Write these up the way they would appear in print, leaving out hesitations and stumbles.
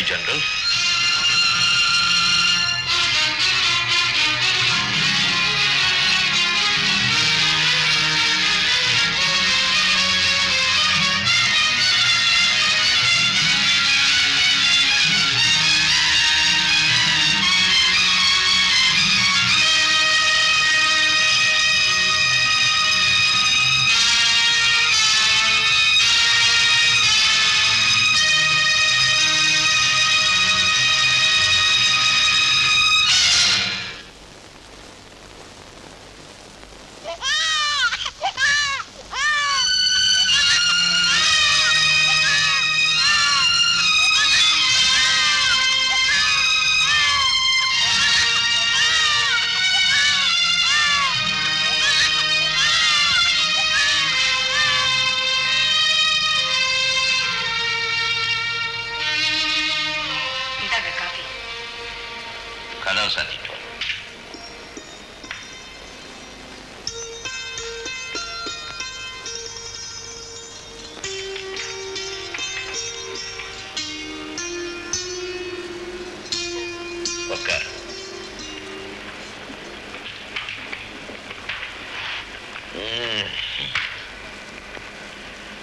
Morning general. கதவு சாத்திட்டு உட்கார்.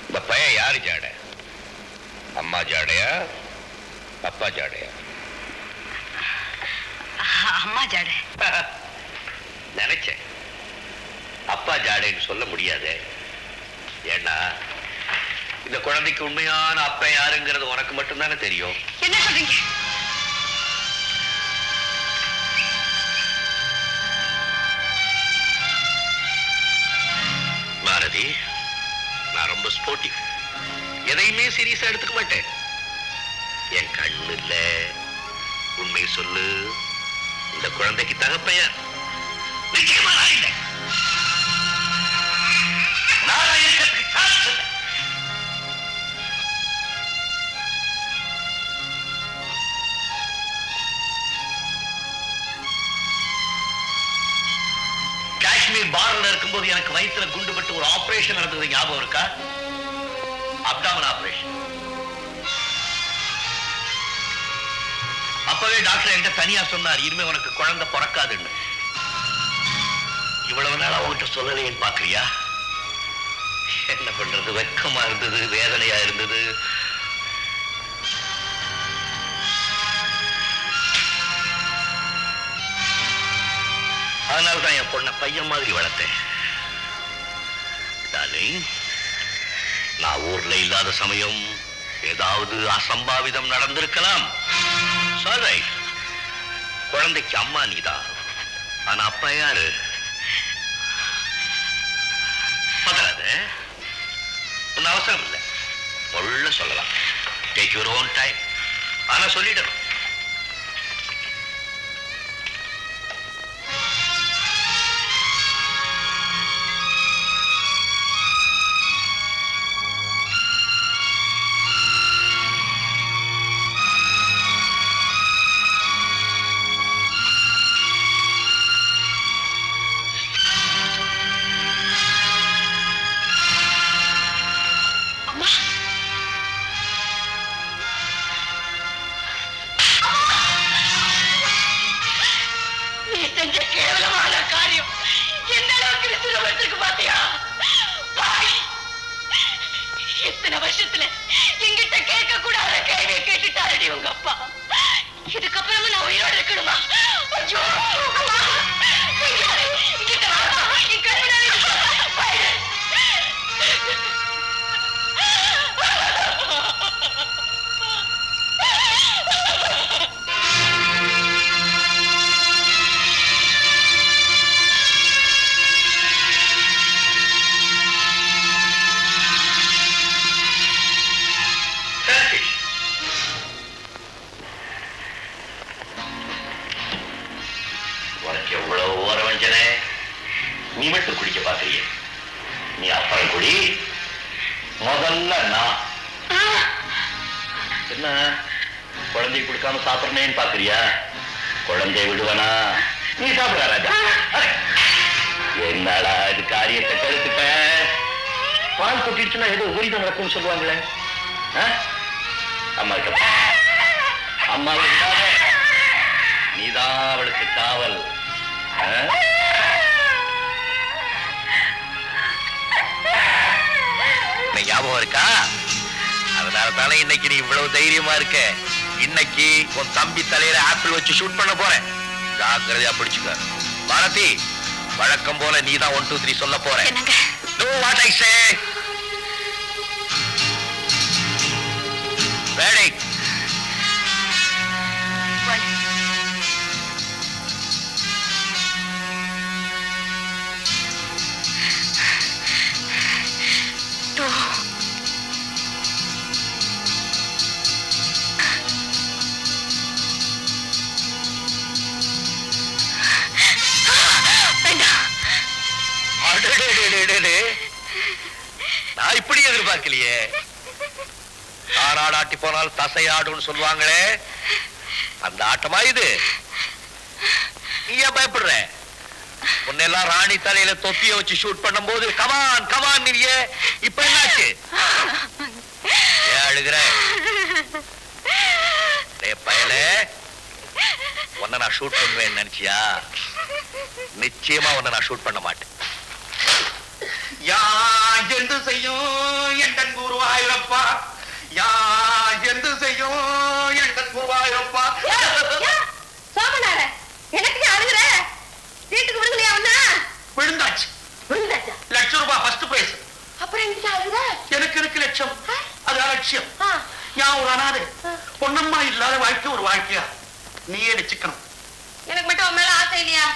இந்த பையன் யாரு ஜாட? அம்மா ஜாடையா அப்பா ஜாடையா? அம்மா ஜாடை. நினைச்சேன் அப்பா ஜாடைன்னு சொல்ல முடியாது. ஏன்னா இந்த குழந்தைக்கு உண்மையான அப்பா யாருங்கிறது உனக்கு மட்டும்தானே தெரியும். என்ன சொல்றீங்க? பாரதி, நான் ரொம்ப ஸ்போர்ட்டிவ். எதையுமே சீரியஸா எடுத்துக்க மாட்டேன். என் கண்ணு இல்ல, உண்மை சொல்லு, இந்த குழந்தைக்கு தகப்பையன் நிச்சயமா நான் இல்லை. காஷ்மீர் பார்டர்ல இருக்கும்போது எனக்கு வயிற்றுல குண்டு பட்டு ஒரு ஆபரேஷன் நடந்தது ஞாபகம் இருக்கா? Abdomen operation. அப்பவே டாக்டர் என்கிட்ட தனியா சொன்னார், இனிமே உனக்கு குழந்தை பிறக்காதுன்னு. இவ்வளவு நாள் அவங்ககிட்ட சொல்லலையேன்னு பாக்குறியா? என்ன பண்றது, வெக்கமா இருந்தது, வேதனையா இருந்தது. அதனால்தான் என் பொண்ணை பையன் மாதிரி வளர்த்தேன். டார்லிங், நான் ஊர்ல இல்லாத சமயம் ஏதாவது அசம்பாவிதம் நடந்திருக்கலாம். சாரி, குழந்தைக்கு அம்மா நீதான். ஆனா அப்பா யாரு? பதறாத, ஒன்னும் அவசரம் இல்லை, உள்ள சொல்லலாம். Take your own time. ஆனா சொல்லிடணும். இத்தனை வருஷத்துல எங்கிட்ட கேட்க கூடாத கேள்வியை கேட்டுட்டாரடி உங்க அப்பா. இதுக்கப்புறமா நான் உயிரோடு இருக்கணுமா? ஐயோ, நீ மட்டும் குடிக்க பாக்குறிய? நீ அப்புறம் குடி, முதல்ல நான். என்ன குழந்தை கொடுக்காம சாப்பிடறேன்னு பாக்குறியா? குழந்தைய விடுவனா? நீ சாப்பிட ராஜா. என்னடா இது காரியத்தை கருத்துட்ட? பால் கொட்டிடுச்சுன்னா ஏதோ உரிதம் நடக்கும்னு சொல்லுவாங்களே. அம்மா கிட்ட அம்மாவை விடாத. நீதான் அவளுக்கு காவல். ஞாபகம் இருக்கா? அதனால தானே இன்னைக்கு நீ இவ்வளவு தைரியமா இருக்க. இன்னைக்கு உன் தம்பி தலையில ஆப்பிள் வச்சு ஷூட் பண்ண போறேன். ஜாக்கிரதையா பிடிச்சுக்க. பாரதி, வழக்கம் போல நீதான் 1 2 3 சொல்ல போற. Do what I say. Ready. 1 2 நான் இப்படி எதிர்பார்க்கலையே. தாராடாட்டி போனால் தசையாடுன்னு சொல்லுவாங்களே, அந்த ஆட்டமா இது? நீ ஏன் பயப்படுற? உன்னெல்லாம் ராணி தலையில தொப்பிய வச்சு ஷூட் பண்ணும் போது கமான் கமான் நீயே. இப்ப என்னாச்சு? ஏன் அழுகிற? பயலே, உன்னை நான் ஷூட் பண்ணுவேன்னு நினைச்சியா? நிச்சயமா உன்னை நான் ஷூட் பண்ண மாட்டேன். என்று செய்யும் என் குருவாயூரப்பா, என்று செய்யும் என் குருவாயூரப்பா. சோமனார, எனக்கு அழுகுற? வீட்டுக்கு விடுங்கலையா? ஒண்ணா விழுந்தாச்சு. விழுந்தாச்சா? ₹1,00,000 ஃபர்ஸ்ட் பிரைஸ். அப்புறம் என்ன அழுகுற? எனக்கு இருக்கு லட்சம், அது அலட்சியம். யா ஒரு அனாதை. பொன்னம்மா இல்லாத வாழ்க்கை ஒரு வாழ்க்கையா? நீயே வச்சுக்கணும். எனக்கு மட்டும் உன் மேல ஆசை இல்லையா?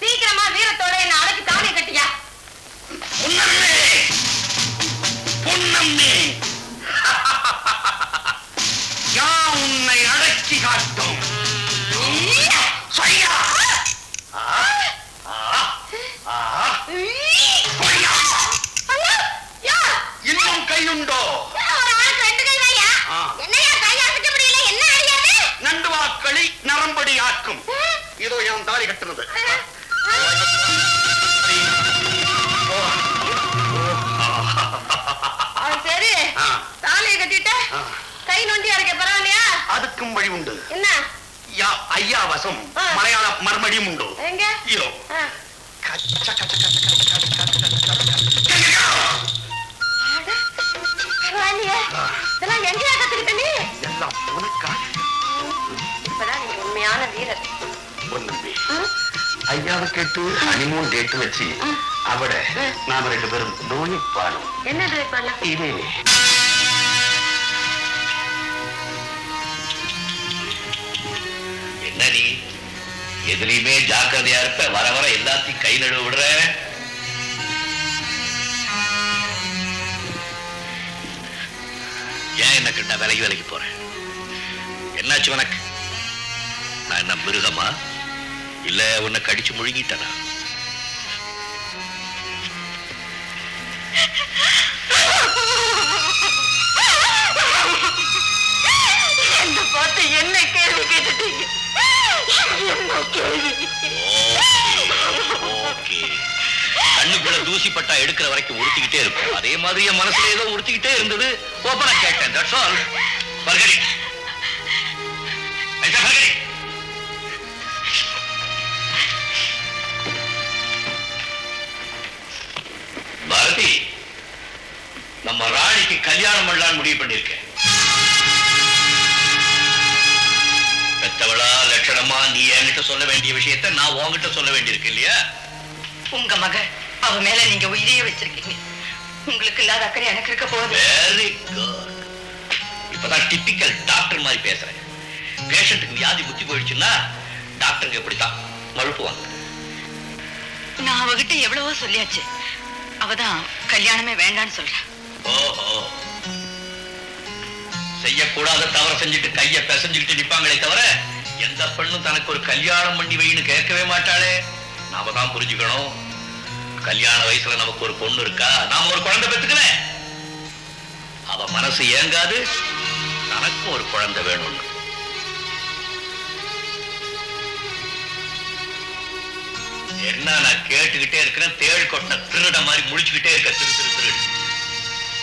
சீக்கிரமா வீரத்தோட என்ன அடக்கி தாலி கட்டியா? பொன்னம்மே, பொன்னம்மே, யா உன்னை அடக்கி காட்டும். சொய்யா. இன்னும் கையுண்டோ? நண்டுவாக்களி நரம்படி ஆக்கும். இதோ என் தாலி கட்டுறது. சரி, தாலியை கட்டிட்ட கை நொண்டி அரைக்க பரவாயில்லையா? அதுக்கும் வழி உண்டு. என்ன? ஐயா வசம் மலையாள மறுபடியும் உண்டு. எங்க? இதோ. இதெல்லாம் எங்கேயா கத்துக்கிட்ட நீ? எல்லாம் உனக்காக. இப்பதான் நீ உண்மையான வீரர். பொன்னம்பி, ஐயாவை கேட்டு ஹனிமூன் டேட் வச்சு அவட நாம 2 பேரும் நோயிப்பானோம். என்ன ட்ரைவ் பண்ணலாம்? இதே என்ன நீ எதுலயுமே ஜாக்கிரதையா இருப்ப, வர வர எல்லாத்தையும் கை நடுவு விடுற. ஏன் என்ன கிட்ட விலைக்கு போறேன்? என்னாச்சு உனக்கு? நான் என்ன மிருகமா? இல்ல உன்னை கடிச்சு முழுங்கிட்டனா? என்ன பார்த்து என்ன கேள்வி கேட்டுட்டீங்க? என்ன கேள்வி? கண்ணுக்குள்ள தூசி பட்டா எடுக்கிற வரைக்கும் உறுத்திக்கிட்டே இருக்கும். அதே மாதிரி என் மனசுல ஏதோ உறுத்திக்கிட்டே இருந்தது. ஓப்பனா கேட்டேன். That's all. பர்கடி பர்கடி. பாரதி, நம்ம ராணிக்கு கல்யாணம் பண்ணலான்னு முடிவு பண்ணிருக்கேன். பெத்தவளா லட்சணமா நீ என்கிட்ட சொல்ல வேண்டிய விஷயத்தை நான் உன்கிட்ட சொல்ல வேண்டியிருக்கு இல்லையா? உங்க மக அவ மேல நீங்க உயிரையே வச்சிருக்கீங்க. உங்களுக்கு இல்லாத அக்கறை எனக்கு இருக்க போகுது. Very good. இப்பதான் டிபிக்கல் டாக்டர் மாதிரி பேசுறேன். பேஷண்ட்டுக்கு வியாதி முத்தி போயிடுச்சுன்னா டாக்டருங்க எப்படித்தான் மழுப்புவாங்க. நான் அவகிட்ட எவ்வளவோ சொல்லியாச்சு. அவதான் கல்யாணமே வேண்டான்னு சொல்றா. ஓஹோ, செய்யக்கூடாத தவற செஞ்சுட்டு கைய பிசைஞ்சுக்கிட்டு நிப்பாங்களே தவிர எந்த பெண்ணும் தனக்கு ஒரு கல்யாணம் பண்ணி வைன்னு கேட்கவே மாட்டாளே. நாம தான் புரிஞ்சுக்கணும். கல்யாண வயசுல நமக்கு ஒரு பொண்ணு இருக்கா, நாம ஒரு குழந்தை பெத்துக்கல, அவ மனசு ஏங்காது தனக்கு ஒரு குழந்தை வேணும்னு. என்ன நான் கேட்டுக்கிட்டே இருக்கிறேன்? தேள் கொட்டின திருட மாதிரி முழிச்சுக்கிட்டே இருக்க. திரு திரு திருடு.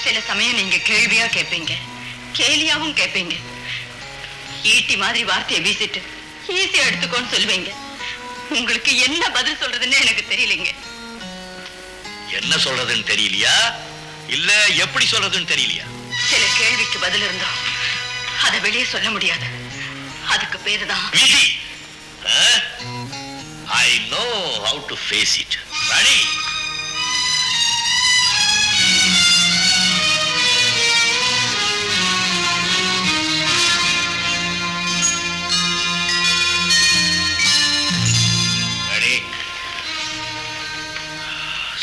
சில சமயம் நீங்க கேள்வியா கேட்பீங்க, கேலியாவும் கேட்பீங்க. ஈட்டி மாதிரி வார்த்தையை வீசிட்டு ஈஸியா எடுத்துக்கோன்னு சொல்லுவீங்க. உங்களுக்கு என்ன பதில் சொல்றதுன்னு எனக்கு தெரியலங்க. என்ன சொல்றதுன்னு தெரியலையா இல்ல எப்படி சொல்றதுன்னு தெரியலையா? சில கேள்விக்கு பதில் இருந்தா அதை வெளியே சொல்ல முடியாது. அதுக்கு பேருதான் விதி. I know how to face it. ராணி,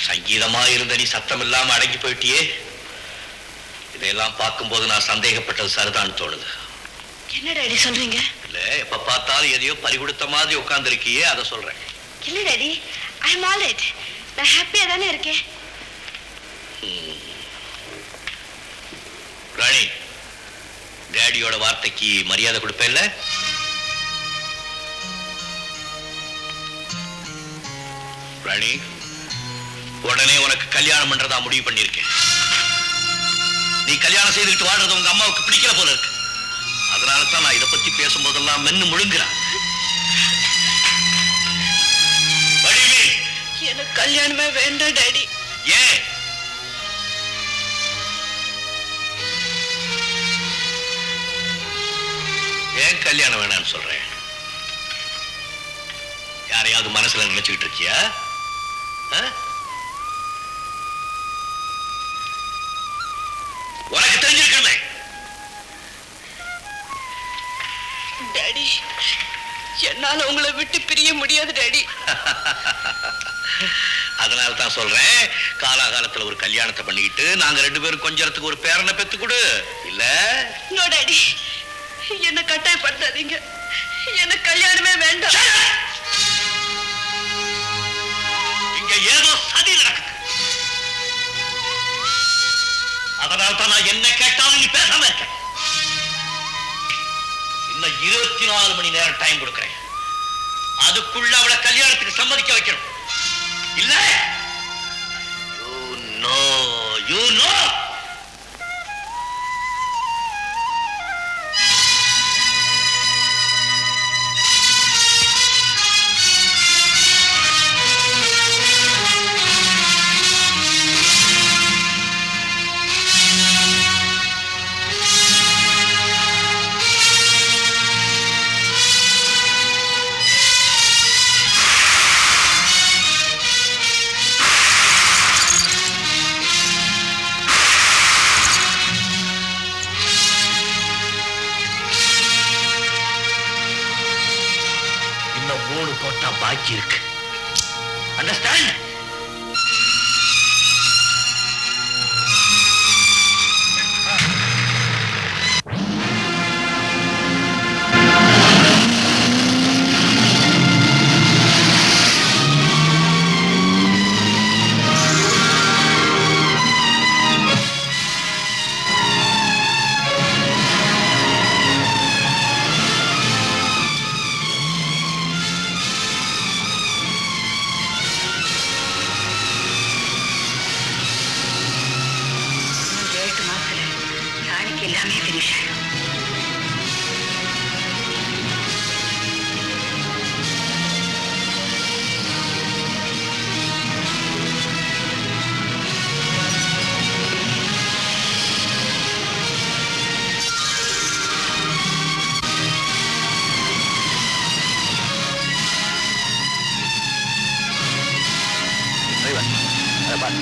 சங்கீதமா இருந்த நீ சத்தம் இல்லாம அடங்கி போயிட்டியே. இதையெல்லாம் பார்க்கும்போது நான் சந்தேகப்பட்டது சரிதான் தோணுது. என்ன டாடி சொல்றீங்க? இல்ல, எப்ப பார்த்தாலும் எதையோ பறிகொடுத்த மாதிரி உட்கார்ந்து இருக்கியே, அதை சொல்றேன். இல்ல டாடி, ஐ அம் ஆல் ரைட். நான் ஹாப்பியா தானே இருக்கேன். ராணி, டேடியோட வார்த்தைக்கு மரியாதை கொடுப்பேன்ல? ராணி, உடனே உனக்கு கல்யாணம் பண்றதா முடிவு பண்ணிருக்கேன். நீ கல்யாணம் செய்துக்கிட்டு வாழ்றது உங்க அம்மாவுக்கு பிடிக்கல போல இருக்கு. அதனால தான் நான் இதை பத்தி பேசும்போதெல்லாம் மென்னு முழுங்குறான். எனக்கு கல்யாணமே வேண்டாம் டாடி. ஏன்? ஏன் கல்யாணம் வேணாம்னு சொல்றேன்? யாரையாவது மனசுல நினைச்சுக்கிட்டு இருக்கியா? உனக்கு தெரிஞ்சிருக்கணுமே. டாடி, என்னால உங்களை விட்டு பிரிய முடியாது டாடி. அதனால தான் சொல்றேன், காலாகாலத்துல ஒரு கல்யாணத்தை பண்ணிக்கிட்டு நாங்க 2 பேரும் கொஞ்சத்துக்கு ஒரு பேரனை பெத்து கொடு. இல்ல நோ டாடி, என்ன கட்டாயப்படுத்தாதீங்க. எனக்கு கல்யாணமே வேண்டாம். இங்க ஏதோ சதி நடக்குது. அதனால தான் நான் என்ன கேட்டாலும் நீ பேசாம இருக்க. இன்னும் 24 மணி நேரம் டைம் கொடுக்கிறேன். அதுக்குள்ள அவளை கல்யாணத்துக்கு சம்மதிக்க வைக்கணும். இல்ல you know பாக்கி இருக்கு. அண்டர்ஸ்டாண்ட்? எல்லாமே ஃபினிஷ் ஆயிடும்.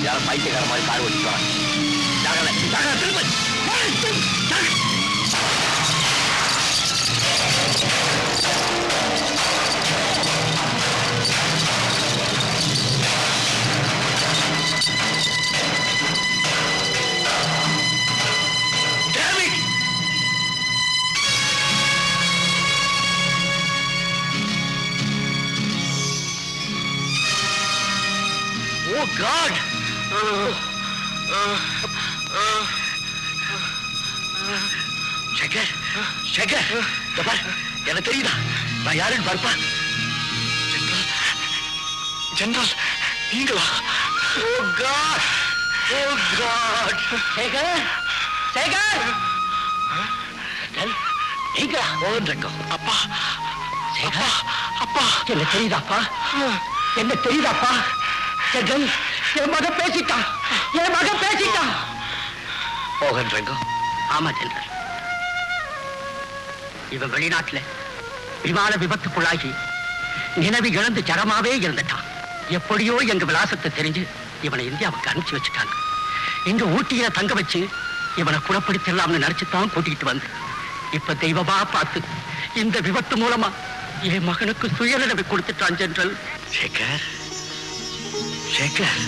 யாரும் பைத்தியக்கார மாதிரி கார் ஓட்டிக்குவாங்க. திரும்ப Oh God! சேகர், சேகர், எனக்கு தெரியுதா நான் யாருன்னு பார்ப்பா? ஜெனரல் நீங்களா? Oh God! Oh God! Sekar, Sekar! எங்கடா மோகன் ரங்கம்? அப்பா அப்பா அப்பா என்ன தெரியுதாப்பா? என்ன தெரியுதாப்பா? ஜெகன், என் மகன் பேசிட்டான். என் மகன் பேசிட்டான். மோகன் ரங்கம்? ஆமா ஜெனரல். இவன் வெளிநாட்டுல விமான விபத்துக்குள்ளாகி நினைவு இழந்து ஜரமாவே இருந்துட்டான். எப்படியோ எங்க விலாசத்தை தெரிஞ்சு இவனை இந்தியாவுக்கு அனுப்பிச்சு வச்சுட்டாங்க. எங்க ஊட்டியில தங்க வச்சு இவனை குணப்படுத்தலாம்னு நினைச்சுதான் கூட்டிகிட்டு வந்து இப்ப தெய்வமா பார்த்து இந்த விபத்து மூலமா என் மகனுக்கு சுயநினைவு கொடுத்துட்டான் ஜெனரல். சேகர், சேகர்,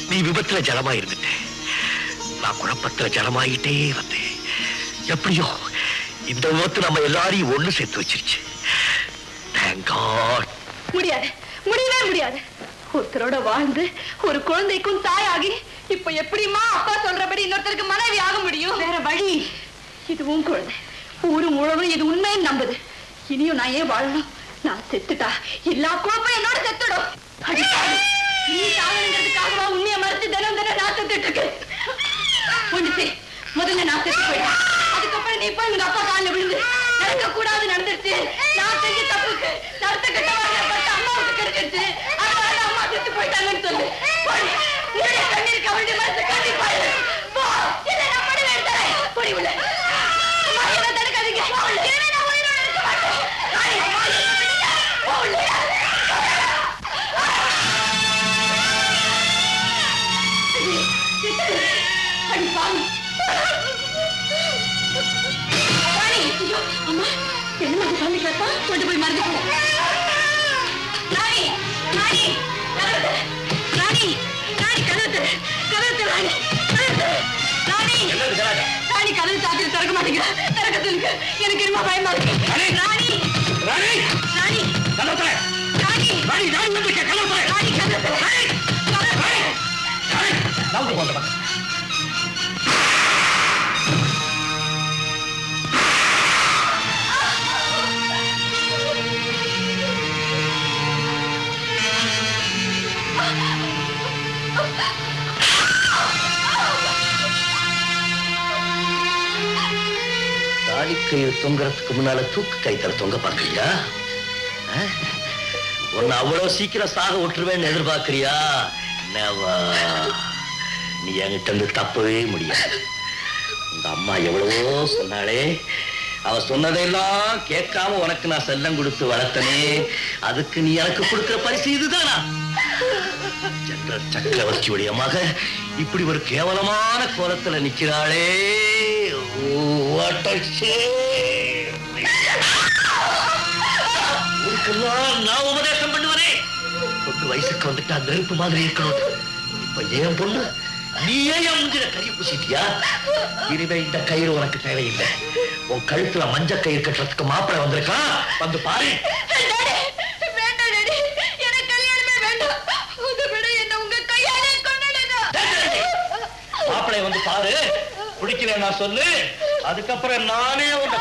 நீ விபத்துல ஜலமா இருந்துட்ட, நான் குழப்பத்துல ஜலமாயிட்டே வந்தேன். எப்படியோ இந்த விபத்து நம்ம எல்லாரையும் ஒண்ணு சேர்த்து வச்சிருச்சு. Thank God. முடியாது, முடியவே முடியாது. ஒருத்தரோட வாழ்ந்து ஒரு குழந்தைக்கும் தாயாகி இப்ப எப்படிமா அப்பா சொல்றபடி இன்னொருத்தருக்கு மனைவி ஆக முடியும்? வேற வழி. இது உன் குழந்தை, ஊரு முழுவதும் இது உண்மைன்னு நம்புது. இனியும் நான் ஏன் வாழணும்? நான் செத்துட்டா எல்லா குழப்பம் என்னோட செத்துடும். அடிப்பாரு, நீ சாகணுங்கிறதுக்காகவா உண்மையை மறுத்து தினம் தினம் நான் செத்துட்டு இருக்கேன். ஒண்ணு சரி, முதல்ல நான் செத்து போயிட்டேன். அதுக்கப்புறம் நீ போய் உங்க அப்பா காலில் விழுந்து நடக்க கூடாது நடந்துருச்சு. நான் செஞ்ச தப்புக்கு நடத்த கட்டப்பட்ட அம்மாவுக்கு கிடைச்சிருச்சு. அதனால அம்மா செத்து போயிட்டாங்கன்னு சொல்லு. உன்னுடைய கண்ணீருக்கு அவருடைய மனசு கண்டிப்பா போ. இதை நான் படி எடுத்தேன். பொடி உள்ள அம்மா, என்ன தடுக்காதீங்க. இனிமே நான் உயிரோட இருக்க மாட்டேன். அடி பாவி. அம்மா, என்ன குழந்தை கேட்டா கொண்டு போய் மருந்து ராணி, ராணி, ராணி, ராணி, கதவு கதவு ராணி, ராணி, ராணி, கதவு சாத்திர திறக்க மாட்டேங்கிற. திறக்க சொல்லுங்க, எனக்கு ரொம்ப பயமா இருக்கு. ராணி, ராணி, ராணி, கதவு ராணி, ராணி, ராணி வந்து கதவு ராணி, கதவு ராணி, கதவு போங்க. தாலிக்கயிறு தொங்குறதுக்கு முன்னால தூக்கு கைத்தல தொங்க பாக்குறியா? உன்னை அவ்வளவு சீக்கிரம் சாக விட்டுருவேன்னு எதிர்பார்க்கிறியா? நீ என்கிட்ட இருந்து தப்பவே முடியாது. உங்க அம்மா எவ்வளவோ சொன்னாலே, அவ சொன்னதையெல்லாம் கேட்காம உனக்கு நான் செல்லம் கொடுத்து வளர்த்தனே. அதுக்கு நீ எனக்கு கொடுக்கிற பரிசு இதுதானா? ஜெனரல் சக்கரவர்த்தியுடைய மக இப்படி ஒரு கேவலமான கோலத்துல நிக்கிறாளே. நான் உபதேசம் பண்ணுவதே பொண்ணு வயசுக்கு வந்துட்டா நெருப்பு மாதிரி இருக்கணும். இப்ப ஏன் பொண்ணு நீயே முந்திர கறி பூசிட்டியா? இனிமே இந்த கயிறு உனக்கு தேவையில்லை. உன் கழுத்துல மஞ்ச கயிறு கட்டுறதுக்கு மாப்பிள்ளை வந்திருக்கான், வந்து பாரு. மாப்பிள்ளை வந்து பாரு, பிடிக்கிறேன் நான் சொல்லு, அதுக்கப்புறம் நானே உன்னை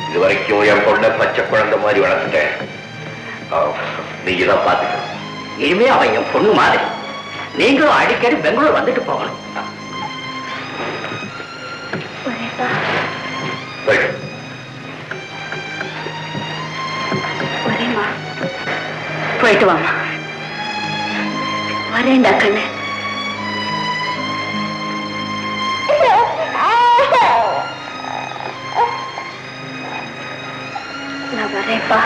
இது வரைக்கும் என் பொண்ணை பச்சை குழந்தை மாதிரி வளர்த்துட்டேன். நீங்க தான் பாத்துக்கணும். இனிமே அவன் என் பொண்ணு மாதிரி. நீங்களும் அடிக்கடி பெங்களூர் வந்துட்டு போகணும். போயிட்டு வாமா. வரேன்டா கண்ணு. நான் வரேன்ப்பா.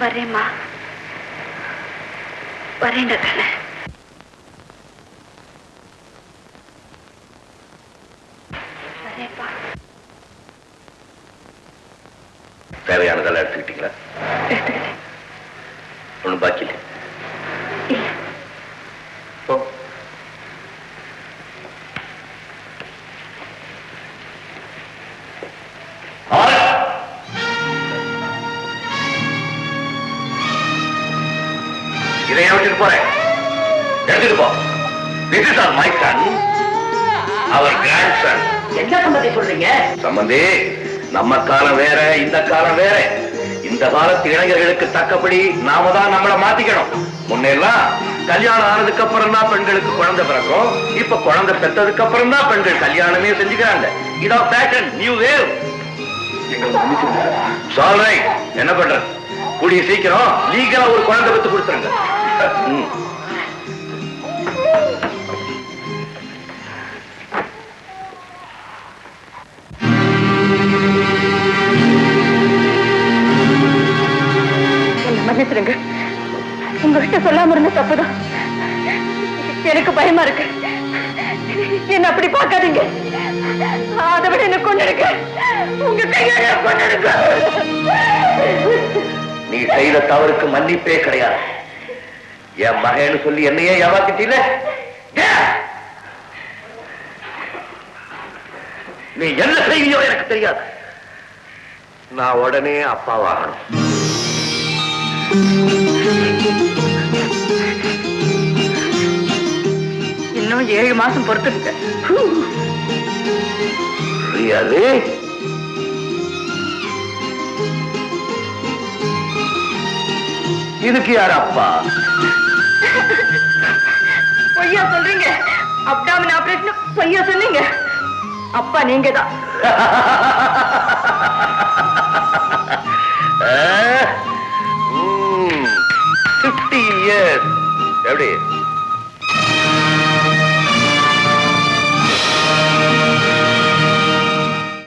வரேம்மா, வரேன்டா கண்ணு. வரேப்பா. தேவையானதெல்லாம் எடுத்துக்கிட்டீங்களா? எடுத்துக்கிட்டேன். ஒண்ணும் பாக்கி இல்லை. இல்ல. போ. இதை விட்டுட்டு போறேன். எடுத்துட்டு போ. This is my son, our grandson. என்ன சம்பந்தி சொல்றீங்க? சம்பந்தி, நம்ம காலம் வேற, இந்த காலம் வேற. இந்த காலத்து இளைஞர்களுக்கு தக்கபடி நாம தான் நம்மளை மாத்திக்கணும். முன்னெல்லாம் கல்யாணம் ஆனதுக்கு அப்புறம் தான் பெண்களுக்கு குழந்தை பிறக்கும். இப்ப குழந்தை பெற்றதுக்கு அப்புறம் தான் பெண்கள் கல்யாணமே செஞ்சுக்கிறாங்க. இதான் பேட்டர்ன், நியூ வேவ். சால்ரை, என்ன பண்ற? கூடிய சீக்கிரம் லீகலா ஒரு குழந்தை பெற்று கொடுத்துருங்க. மன்னிச்சிருங்க, உங்ககிட்ட சொல்லாம இருந்த தப்புதான். எனக்கு பயமா இருக்கு. என்ன அப்படி பார்க்காதீங்க. அதை விட என்ன கொண்டுடுங்க. உங்க கையால கொண்டுடுங்க. நீ செய்த தவறுக்கு மன்னிப்பே கிடையாது. என் மகன்னு சொல்லி என்னையே ஏமாத்திட்டீல. நீ என்ன செய்வியோ எனக்கு தெரியாது. நான் உடனே அப்பாவாகணும். இன்னும் 7 மாசம் பொறுத்துருக்க. இதுக்கு யார் அப்பா? பொய்யா சொல்றீங்க. அப்டாமின் ஆபரேஷன் பொய்யா சொன்னீங்க. அப்பா நீங்க தான். 15 years. எப்படி